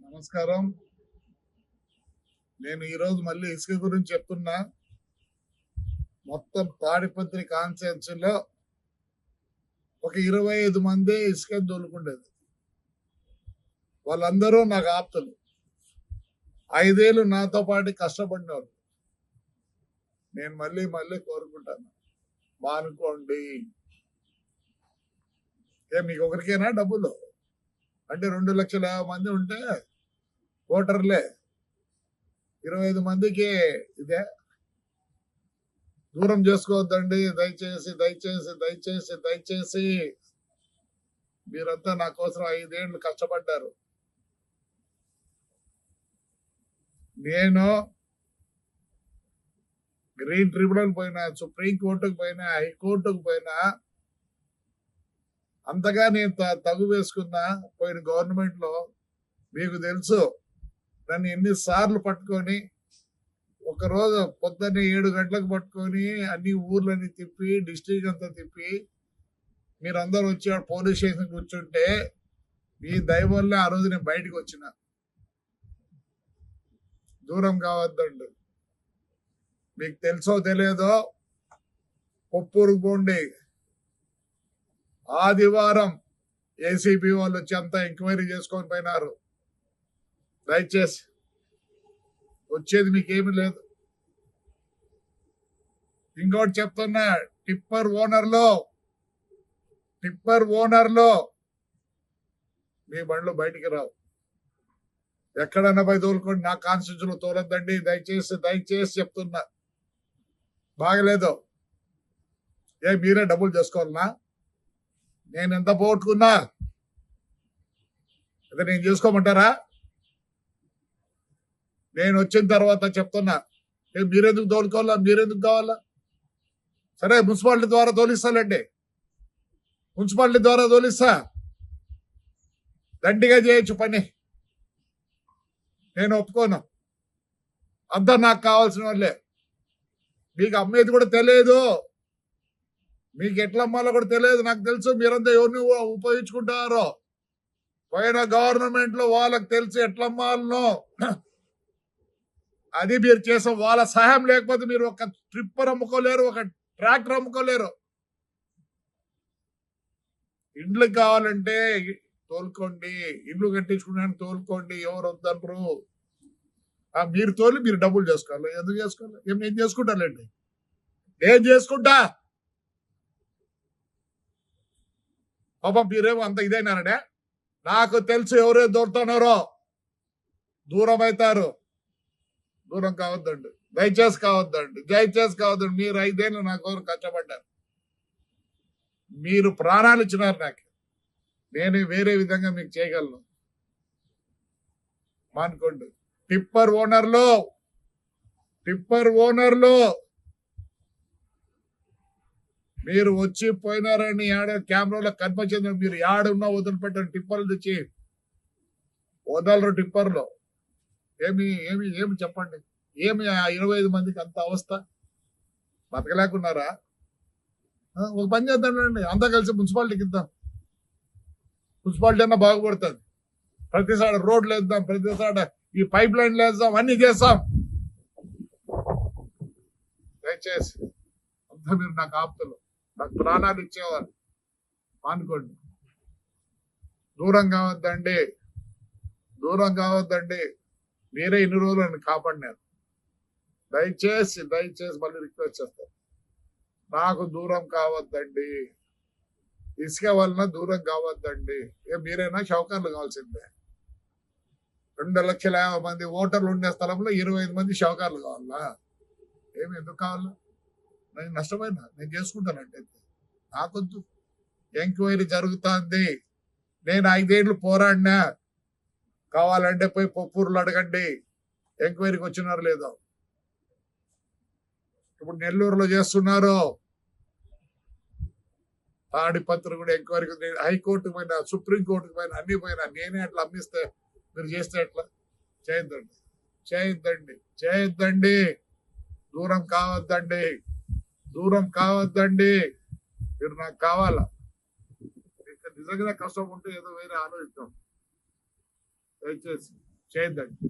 నమస్కారం. నేను ఈరోజు మళ్ళీ ఇసుక గురించి చెప్తున్నా. మొత్తం తాడిపత్రి కాన్స్టిట్యున్సీలో ఒక 25 మంది ఇసుక దొరుకుండేది. వాళ్ళందరూ నాకు ఆప్తులు. 5 ఏళ్ళు నాతో పాటు కష్టపడినవారు. నేను మళ్ళీ మళ్ళీ కోరుకుంటాను, మానుకోండి. మీకు ఒకరికేనా డబ్బులు? అంటే 2,50,000 మంది ఉంటే ఓటర్లే, 25 మందికి ఇదే. దూరం చేసుకోవద్దండి. దయచేసి దయచేసి దయచేసి దయచేసి మీరంతా నా కోసం 5 ఏళ్ళు కష్టపడ్డారు. నేను గ్రీన్ ట్రిబ్యునల్ పోయినా, సుప్రీం కోర్టుకు పోయినా, హైకోర్టుకు పోయినా, అంతగా నేను తగు వేసుకున్నా. పోయిన గవర్నమెంట్ లో మీకు తెలుసు, నన్ను ఎన్నిసార్లు పట్టుకొని, ఒకరోజు పొద్దున్నే 7 గంటలకు పట్టుకొని అన్ని ఊర్లని తిప్పి, డిస్ట్రిక్ట్ అంతా తిప్పి, మీరందరూ వచ్చి పోలీస్ స్టేషన్ కూర్చుంటే మీ దయ వల్ల ఆ రోజు నేను బయటకు వచ్చిన. దూరం కావద్దండి. మీకు తెలుసో తెలియదో, కొప్పూరు పోండి. ఆదివారం ఏసీబీ వాళ్ళు వచ్చి అంతా ఎంక్వైరీ చేసుకొని పోయినారు. దయచేసి వచ్చేది మీకేమీ లేదు. ఇంకోటి చెప్తున్నా, టిప్పర్ ఓనర్లో మీ బండ్లు బయటికి రావు. ఎక్కడన్నా పోయి తోలుకోండి, నా కాన్స్టిట్యూన్సీలో తోలొద్దండి. దయచేసి దయచేసి చెప్తున్నా. బాగలేదు. మీరే డబ్బులు చేసుకోవాలన్నా? నేను ఎంత పోగొట్టుకున్నా అదే నేను చేసుకోమంటారా? నేను వచ్చిన తర్వాత చెప్తున్నా, మీరెందుకు తోలుకోవాలా? మీరెందుకు కావాలా? సరే, మున్సిపాలిటీ ద్వారా తోలిస్తానండి. మున్సిపాలిటీ ద్వారా తోలిస్తా. దండిగా చేయొచ్చు పని. నేను ఒప్పుకోను. అంతా నాకు కావాల్సిన వాళ్ళే. మీకు అమ్మేది కూడా తెలియదు, మీకు ఎట్లా అమ్మాలో కూడా తెలియదు. నాకు తెలుసు మీరంతా ఎవరిని ఉపయోగించుకుంటారో. పోయిన గవర్నమెంట్ లో వాళ్ళకి తెలుసు ఎట్లా అమ్మాలనో. అది మీరు చేసే వాళ్ళ సహాయం లేకపోతే మీరు ఒక ట్రిప్పర్ అమ్ముకోలేరు, ఒక ట్రాక్టర్ అమ్ముకోలేరు. ఇండ్లు కావాలంటే తోలుకోండి, ఇండ్లు కట్టించుకున్నాను తోలుకోండి, ఎవరు వద్దరు. మీరు తోలి మీరు డబ్బులు చేసుకోవాలి. ఎందుకు చేసుకోవాలి? నేను చేసుకుంటానండి, నేను చేసుకుంటా. పాపం మీరేమో అంత ఇదైనారనే. నాకు తెలుసు ఎవరే దొరుకుతున్నారో. దూరం అవుతారు. దూరం కావద్దండి, దయచేసి కావద్దండి, దయచేసి కావద్దండి. మీరు 5 ఏళ్ళు నా కోసం కష్టపడ్డారు. మీరు ప్రాణాలు ఇచ్చినారు నాకు. నేను వేరే విధంగా మీకు చేయగలను. మానుకోండి. టిప్పర్ ఓనర్లో మీరు వచ్చి పోయినారని కెమెరాలో కనిపించింది. మీరు యాడున్నా వదిలిపెట్టండి. టిప్పర్లు తెచ్చి వదలరు. టిప్పర్లో ఏమి చెప్పండి. ఏమి 25 మందికి అంత అవస్థ? బతకలేకున్నారా? ఒక పని చేద్దాండి, అంతా కలిసి మున్సిపాలిటీకి ఇద్దాం. మున్సిపాలిటీ అన్నా బాగుపడుతుంది. ప్రతిసారి రోడ్లు వేద్దాం, ప్రతిసారి ఈ పైప్ లైన్లు వేద్దాం, అన్ని చేస్తాం. దయచేసి అంతా మీరు నాకు ఆప్తులు, నాకు ప్రాణాలు ఇచ్చేవారు. అనుకోండి. దూరం కావద్దండి. మీరే ఇన్ని రోజులు నన్ను కాపాడినారు. దయచేసి మళ్ళీ రిక్వెస్ట్ చేస్తాను, నాకు దూరం కావద్దండి. ఇసుక వలన దూరం కావద్దండి. మీరైనా షౌకర్లు కావాల్సిందే. 2,50,000 మంది ఓటర్లు ఉండే స్థలంలో 25 మంది షౌకర్లు కావాలా? ఎందుకు కావాలా? నేను నష్టమైనా నేను చేసుకుంటానంటే నాకొద్దు. ఎంక్వైరీ జరుగుతుంది. నేను 5 ఏళ్ళు పోరాడినా. కావాలంటే పోయి పొప్పూరులో అడగండి, ఎంక్వైరీకి వచ్చినారు లేదో. ఇప్పుడు నెల్లూరులో చేస్తున్నారు. తాడిపత్రి కూడా ఎంక్వైరీకి, హైకోర్టుకు పోయినా, సుప్రీం కోర్టుకు పోయినా, అన్ని పోయినా. నేనే అట్లా అమ్మిస్తే మీరు చేస్తే ఎట్లా? చేయొద్దండి. దూరం కావద్దండి. మీరు నాకు కావాలా? నిజంగా కష్టం ఉంటే ఏదో వేరే ఆలోచిద్దాం. దయచేసి చేయొద్దండి.